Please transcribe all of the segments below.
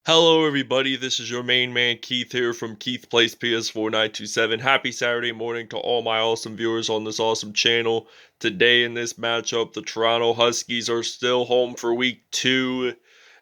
Hello everybody, this is your main man Keith here from Keith Plays PS4927. Happy Saturday morning to all my awesome viewers on this awesome channel. Today in this matchup, the Toronto Huskies are still home for week 2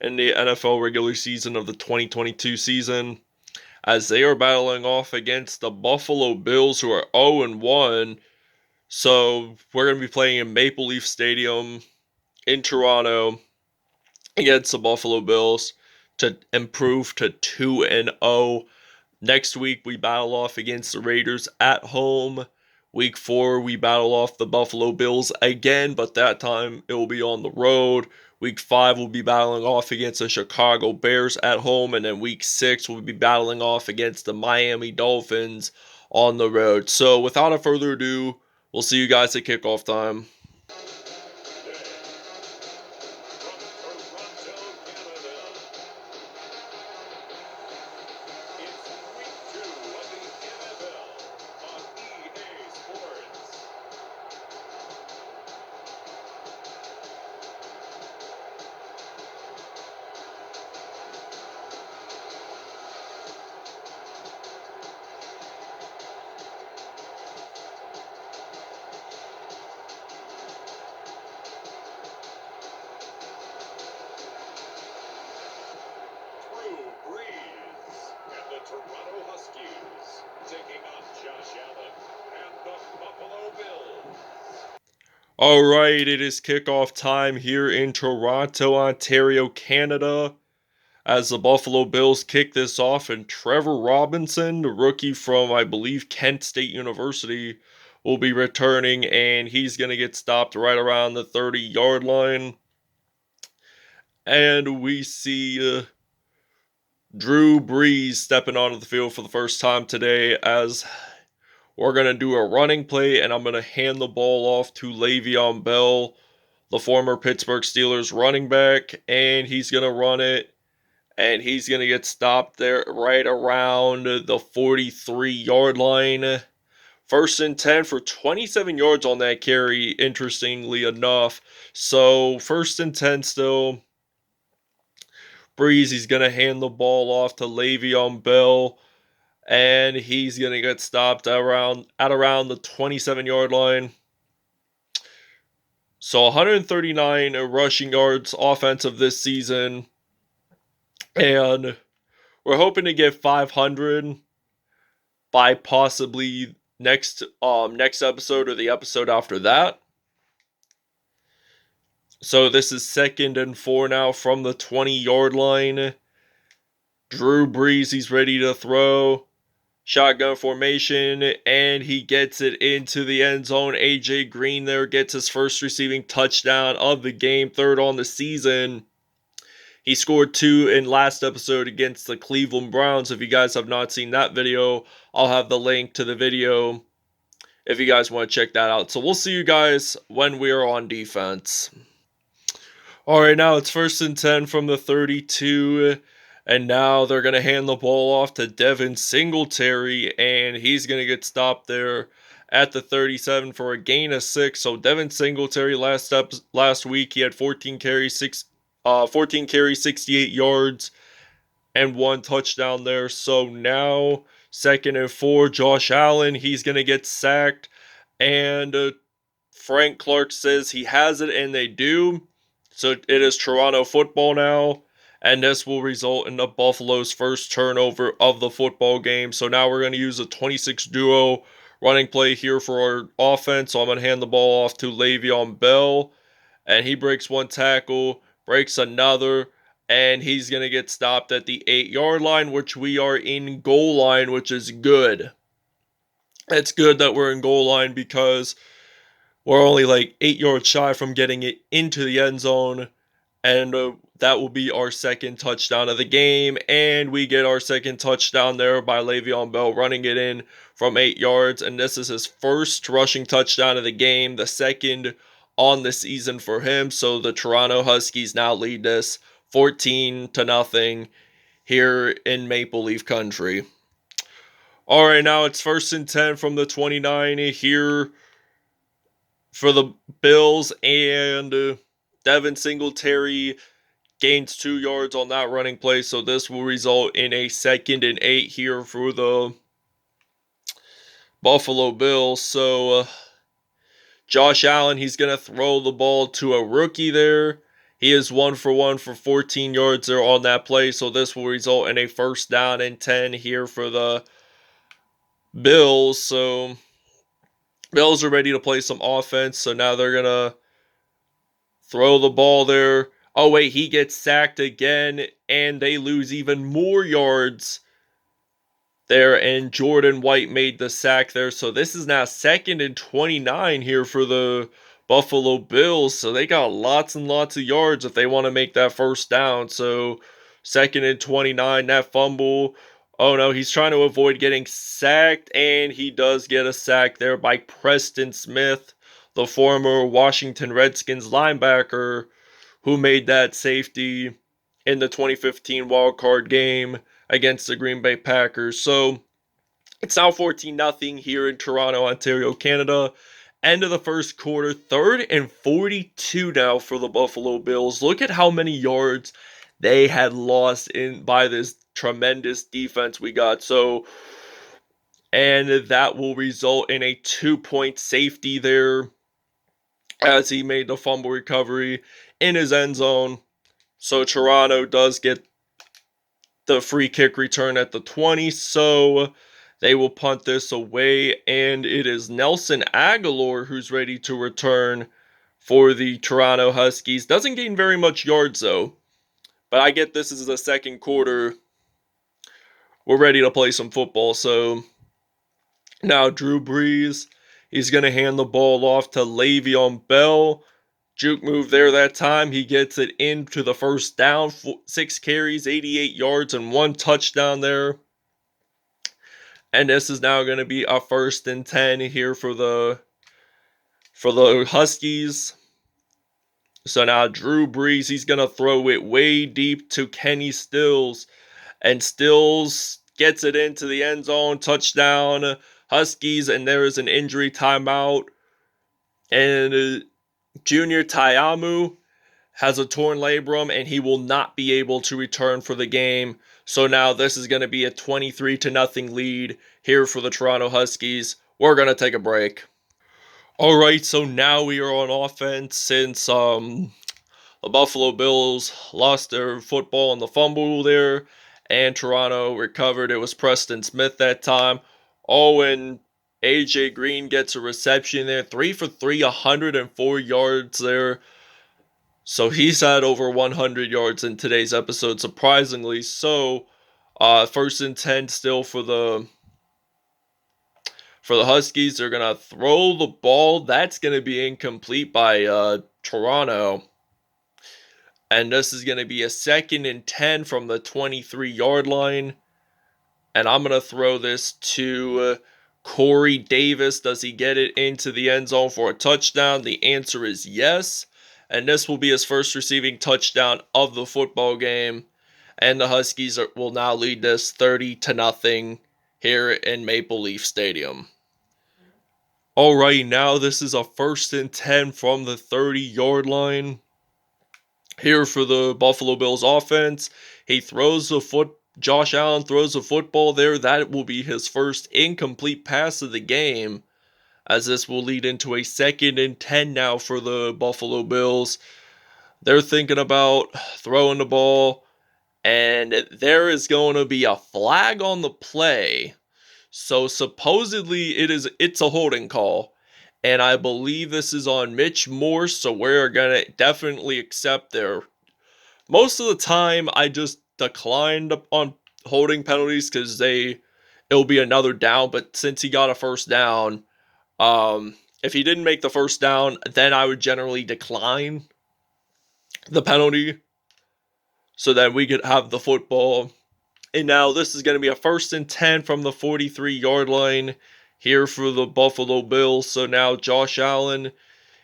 in the NFL regular season of the 2022 season, as they are battling off against the Buffalo Bills, who are 0-1. So we're going to be playing in Maple Leaf Stadium in Toronto against the Buffalo Bills to improve to 2-0. Next week we battle off against the Raiders at home. Week 4 we battle off the Buffalo Bills again, but that time it will be on the road. Week 5 we'll be battling off against the Chicago Bears at home, and then week 6 we'll be battling off against the Miami Dolphins on the road. So without a further ado, we'll see you guys at kickoff time. Brees and the Toronto Huskies taking on Josh Allen and the Buffalo Bills. Alright, it is kickoff time here in Toronto, Ontario, Canada, as the Buffalo Bills kick this off, and Trevor Robinson, the rookie from, I believe, Kent State University, will be returning, and he's going to get stopped right around the 30-yard line. And we see Drew Brees stepping onto the field for the first time today, as we're going to do a running play, and I'm going to hand the ball off to Le'Veon Bell, the former Pittsburgh Steelers running back, and he's going to run it, and he's going to get stopped there right around the 43-yard line. First and 10 for 27 yards on that carry, interestingly enough. So, first and 10 still. Brees, he's going to hand the ball off to Le'Veon Bell, and he's going to get stopped at around the 27-yard line. So 139 rushing yards offensive this season, and we're hoping to get 500 by possibly next episode or the episode after that. So this is 2nd and 4 now from the 20-yard line. Drew Brees, he's ready to throw. Shotgun formation, and he gets it into the end zone. AJ Green there gets his first receiving touchdown of the game, 3rd on the season. He scored 2 in last episode against the Cleveland Browns. If you guys have not seen that video, I'll have the link to the video if you guys want to check that out. So we'll see you guys when we are on defense. Alright, now it's 1st and 10 from the 32. And now they're going to hand the ball off to Devin Singletary, and he's going to get stopped there at the 37 for a gain of 6. So Devin Singletary last week, he had 14 carries, 68 yards, and 1 touchdown there. So now 2nd and 4, Josh Allen, he's going to get sacked, and Frank Clark says he has it, and they do. So it is Toronto football now. And this will result in the Buffalo's first turnover of the football game. So now we're going to use a 26 duo running play here for our offense. So I'm going to hand the ball off to Le'Veon Bell. And he breaks 1 tackle, breaks another, and he's going to get stopped at the 8-yard line, which we are in goal line, which is good. It's good that we're in goal line because we're only like 8 yards shy from getting it into the end zone. And that will be our 2nd touchdown of the game. And we get our 2nd touchdown there by Le'Veon Bell running it in from 8 yards. And this is his first rushing touchdown of the game, the 2nd on the season for him. So the Toronto Huskies now lead this 14-0 here in Maple Leaf Country. Alright, now it's 1st and 10 from the 29 here for the Bills, and Devin Singletary gains 2 yards on that running play, so this will result in a 2nd and 8 here for the Buffalo Bills. So Josh Allen, he's going to throw the ball to a rookie there. He is 1 for 1 for 14 yards there on that play, so this will result in a 1st down and 10 here for the Bills. So Bills are ready to play some offense, so now they're going to throw the ball there. Oh, wait, he gets sacked again, and they lose even more yards there, and Jordan White made the sack there. So this is now 2nd and 29 here for the Buffalo Bills. So they got lots and lots of yards if they want to make that 1st down. So 2nd and 29, that fumble. Oh no, he's trying to avoid getting sacked, and he does get a sack there by Preston Smith, the former Washington Redskins linebacker who made that safety in the 2015 wildcard game against the Green Bay Packers. So it's now 14-0 here in Toronto, Ontario, Canada. End of the 1st quarter, 3rd and 42 now for the Buffalo Bills. Look at how many yards they had lost in by this tremendous defense we got. So, and that will result in a 2-point safety there as he made the fumble recovery in his end zone. So Toronto does get the free kick return at the 20, so they will punt this away, and it is Nelson Agholor who's ready to return for the Toronto Huskies. Doesn't gain very much yards though, but I get this is the 2nd quarter. We're ready to play some football, so now Drew Brees, he's going to hand the ball off to Le'Veon Bell. Juke move there that time. He gets it into the 1st down. 6 carries, 88 yards, and 1 touchdown there. And this is now going to be a 1st and 10 here for the Huskies. So now Drew Brees, he's going to throw it way deep to Kenny Stills. And Stills gets it into the end zone. Touchdown, Huskies. And there is an injury timeout. And Junior Taiamu has a torn labrum, and he will not be able to return for the game. So now this is going to be a 23-0 lead here for the Toronto Huskies. We're going to take a break. All right, so now we are on offense since the Buffalo Bills lost their football on the fumble there, and Toronto recovered. It was Preston Smith that time. Oh, and AJ Green gets a reception there. 3 for 3, 104 yards there. So he's had over 100 yards in today's episode, surprisingly. So, 1st and 10 still for the Huskies. They're gonna throw the ball. That's gonna be incomplete by Toronto, and this is gonna be a 2nd and 10 from the 23-yard line. And I'm gonna throw this to Corey Davis. Does he get it into the end zone for a touchdown? The answer is yes. And this will be his 1st receiving touchdown of the football game. And the Huskies will now lead this 30-0 here in Maple Leaf Stadium. Alright, now this is a 1st and 10 from the 30-yard line. Here for the Buffalo Bills offense. Josh Allen throws the football there. That will be his 1st incomplete pass of the game, as this will lead into a 2nd and 10 now for the Buffalo Bills. They're thinking about throwing the ball, and there is going to be a flag on the play. So supposedly it's a holding call, and I believe this is on Mitch Morse, so we're going to definitely accept their... Most of the time, I just declined on holding penalties because it'll be another down, but since he got a 1st down, if he didn't make the 1st down, then I would generally decline the penalty so that we could have the football. And now this is going to be a 1st and 10 from the 43-yard line here for the Buffalo Bills. So now Josh Allen,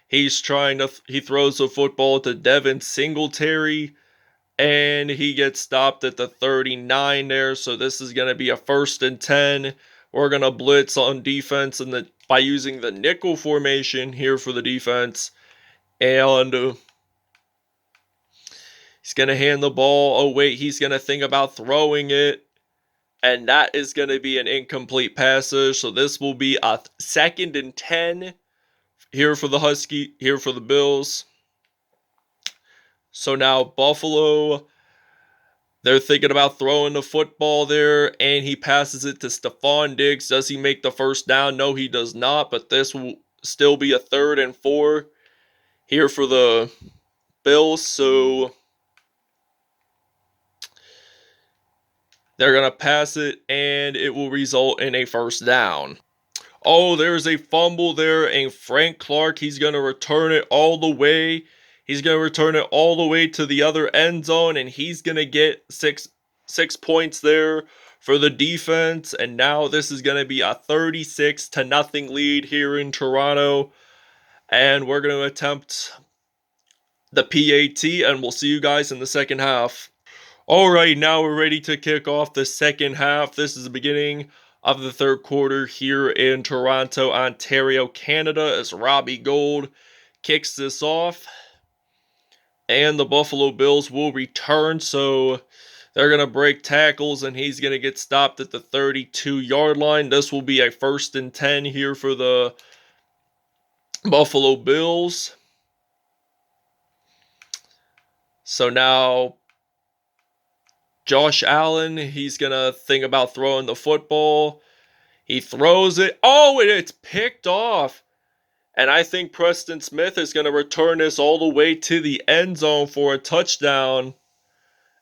he throws the football to Devin Singletary, and he gets stopped at the 39 there. So this is going to be a 1st and 10. We're going to blitz on defense by using the nickel formation here for the defense. And He's going to hand the ball. Oh, wait, he's going to think about throwing it. And that is going to be an incomplete passage. So this will be a 2nd and 10 here for the Bills. So now Buffalo, they're thinking about throwing the football there, and he passes it to Stephon Diggs. Does he make the first down? No, he does not, but this will still be a 3rd and 4 here for the Bills. So they're going to pass it, and it will result in a first down. Oh, there's a fumble there, and Frank Clark, he's going to return it all the way. He's going to return it all the way to the other end zone, and he's going to get six points there for the defense. And now this is going to be a 36-0 lead here in Toronto. And we're going to attempt the PAT, and we'll see you guys in the second half. Alright, now we're ready to kick off the second half. This is the beginning of the third quarter here in Toronto, Ontario, Canada, as Robbie Gould kicks this off. And the Buffalo Bills will return, so they're going to break tackles, and he's going to get stopped at the 32-yard line. This will be a 1st and 10 here for the Buffalo Bills. So now Josh Allen, he's going to think about throwing the football. He throws it. Oh, and it's picked off. And I think Preston Smith is going to return this all the way to the end zone for a touchdown.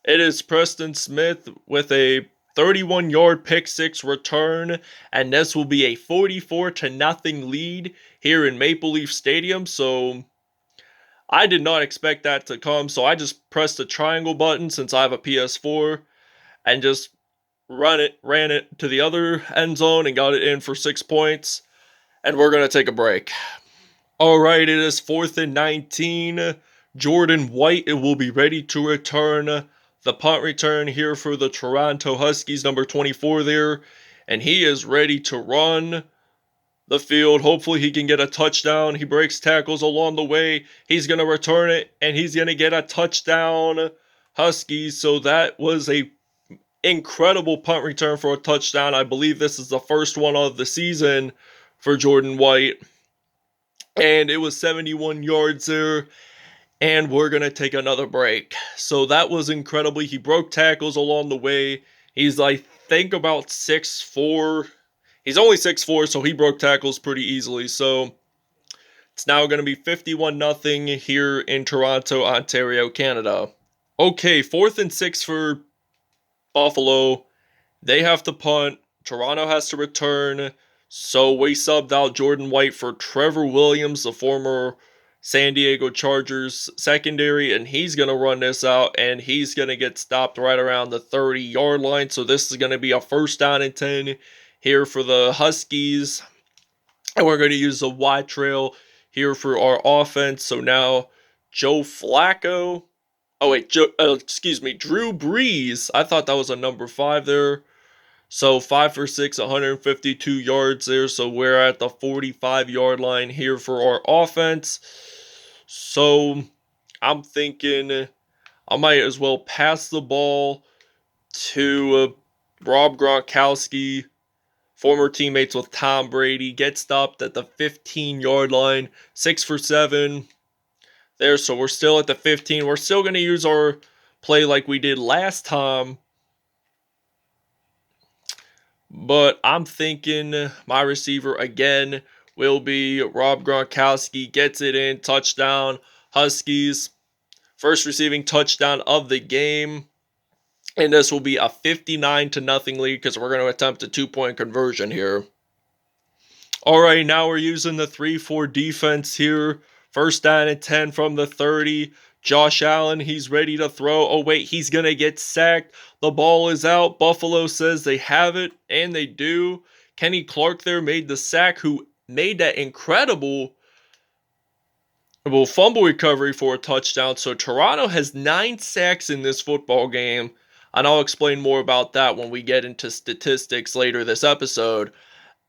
It is Preston Smith with a 31-yard pick six return. And this will be a 44-0 lead here in Maple Leaf Stadium. So I did not expect that to come. So I just pressed the triangle button since I have a PS4 and just ran it to the other end zone and got it in for 6 points. And we're going to take a break. Alright, it is 4th and 19. Jordan White will be ready to return the punt return here for the Toronto Huskies, number 24 there. And he is ready to run the field. Hopefully he can get a touchdown. He breaks tackles along the way. He's going to return it, and he's going to get a touchdown, Huskies. So that was a incredible punt return for a touchdown. I believe this is the first one of the season for Jordan White. And it was 71 yards there. And we're going to take another break. So that was incredibly. He broke tackles along the way. He's, I think, about 6'4". He's only 6'4", so he broke tackles pretty easily. So it's now going to be 51-0 here in Toronto, Ontario, Canada. Okay, 4th and 6 for Buffalo. They have to punt. Toronto has to return. So we subbed out Jordan White for Trevor Williams, the former San Diego Chargers secondary, and he's going to run this out, and he's going to get stopped right around the 30-yard line. So this is going to be a 1st down and 10 here for the Huskies. And we're going to use a wide trail here for our offense. So now Joe Flacco. Oh, wait, Drew Brees. I thought that was a number 5 there. So 5 for 6, 152 yards there. So we're at the 45-yard line here for our offense. So I'm thinking I might as well pass the ball to Rob Gronkowski, former teammates with Tom Brady. Get stopped at the 15-yard line. 6 for 7 there. So we're still at the 15. We're still going to use our play like we did last time. But I'm thinking my receiver again will be Rob Gronkowski. Gets it in. Touchdown. Huskies. First receiving touchdown of the game. And this will be a 59-0 lead because we're going to attempt a 2-point conversion here. Alright, now we're using the 3-4 defense here. 1st down and 10 from the 30. Josh Allen, he's ready to throw. Oh, wait, he's going to get sacked. The ball is out. Buffalo says they have it, and they do. Kenny Clark there made the sack, who made that incredible fumble recovery for a touchdown. So Toronto has 9 sacks in this football game, and I'll explain more about that when we get into statistics later this episode.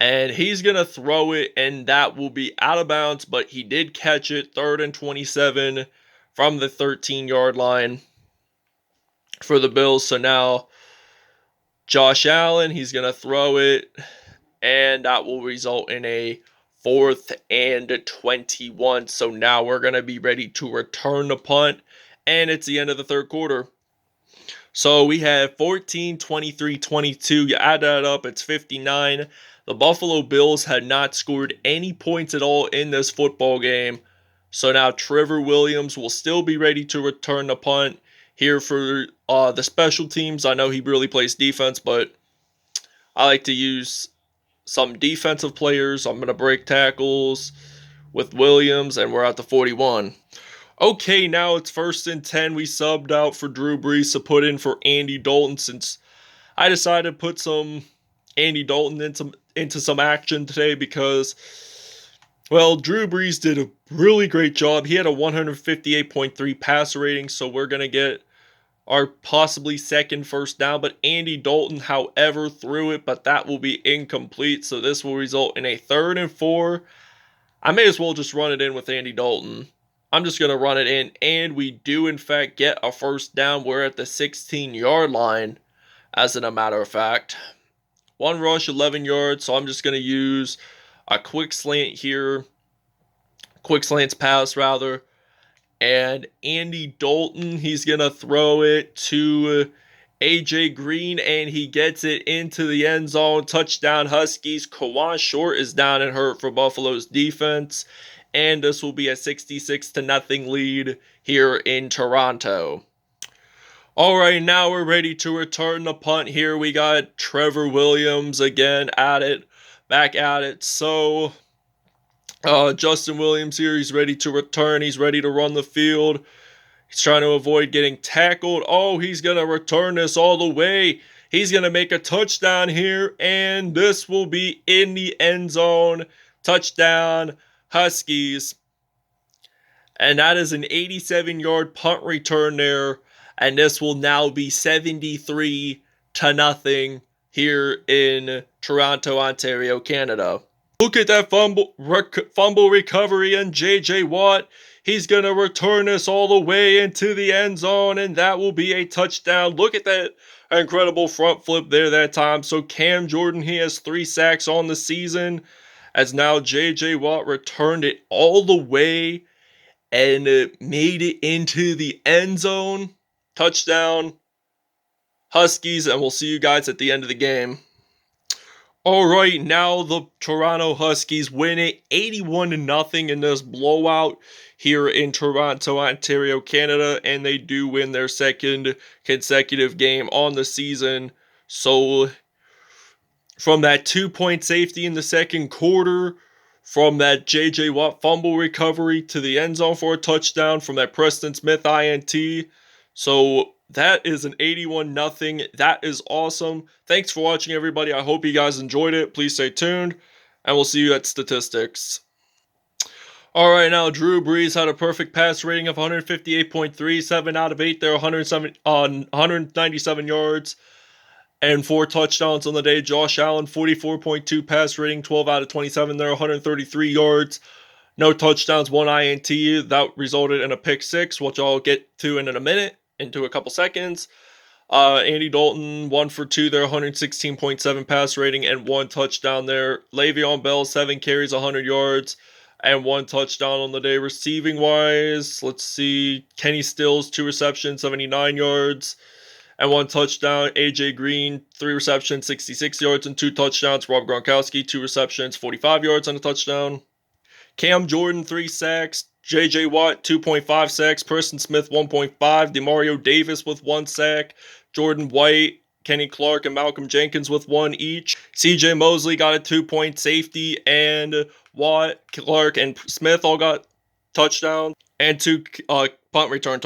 And he's going to throw it, and that will be out of bounds, but he did catch it. 3rd and 27 from the 13-yard line. for the Bills. So now Josh Allen, he's going to throw it, and that will result in a 4th and 21. So now we're going to be ready to return the punt, and it's the end of the third quarter. So we have 14, 23, 22. You add that up, it's 59. The Buffalo Bills had not scored any points at all in this football game. So now Trevor Williams will still be ready to return the punt here for the special teams. I know he really plays defense, but I like to use some defensive players. I'm going to break tackles with Williams, and we're at the 41. Okay, now it's 1st and 10. We subbed out for Drew Brees to put in for Andy Dalton since I decided to put some Andy Dalton into some action today because, well, Drew Brees did a really great job. He had a 158.3 passer rating, so we're going to get our possibly second first down. But Andy Dalton, however, threw it, but that will be incomplete. So this will result in a 3rd and 4. I may as well just run it in with Andy Dalton. I'm just going to run it in, and we do, in fact, get a first down. We're at the 16-yard line, as a matter of fact. 1 rush, 11 yards, so I'm just going to use a quick slant here. Quick slants pass, rather. And Andy Dalton, he's going to throw it to A.J. Green, and he gets it into the end zone. Touchdown, Huskies. Kawan Short is down and hurt for Buffalo's defense. And this will be a 66-0 lead here in Toronto. Alright, now we're ready to return the punt here. We got Trevor Williams again back at it. So, Justin Williams here, he's ready to return. He's ready to run the field. He's trying to avoid getting tackled. Oh, he's going to return this all the way. He's going to make a touchdown here, and this will be in the end zone. Touchdown, Huskies. And that is an 87-yard punt return there. And this will now be 73-0 here in Toronto, Ontario, Canada. Look at that fumble recovery, and J.J. Watt. He's going to return this all the way into the end zone, and that will be a touchdown. Look at that incredible front flip there that time. So Cam Jordan, he has 3 sacks on the season, as now J.J. Watt returned it all the way and made it into the end zone. Touchdown, Huskies, and we'll see you guys at the end of the game. Alright, now the Toronto Huskies win it 81-0 in this blowout here in Toronto, Ontario, Canada, and they do win their 2nd consecutive game on the season. So, from that 2-point safety in the 2nd quarter, from that J.J. Watt fumble recovery to the end zone for a touchdown, from that Preston Smith INT. So, that is an 81-0. That is awesome. Thanks for watching, everybody. I hope you guys enjoyed it. Please stay tuned, and we'll see you at statistics. Alright, now Drew Brees had a perfect pass rating of 158.3, 7 out of 8 there, 197 yards, and 4 touchdowns on the day. Josh Allen, 44.2 pass rating, 12 out of 27 there, 133 yards. No touchdowns, 1 INT. That resulted in a pick 6, which I'll get to in a minute, into a couple seconds. Andy Dalton, 1 for 2 there, 116.7 pass rating, and 1 touchdown there. Le'Veon Bell, 7 carries, 100 yards, and 1 touchdown on the day. Receiving wise, let's see. Kenny Stills, 2 receptions, 79 yards, and 1 touchdown. A.J. Green, 3 receptions, 66 yards, and 2 touchdowns. Rob Gronkowski, 2 receptions, 45 yards, and a touchdown. Cam Jordan, 3 sacks. J.J. Watt, 2.5 sacks. Preston Smith, 1.5. Demario Davis with 1 sack. Jordan White, Kenny Clark, and Malcolm Jenkins with 1 each. C.J. Mosley got a 2-point safety, and Watt, Clark, and Smith all got touchdowns, and 2 punt return touchdowns.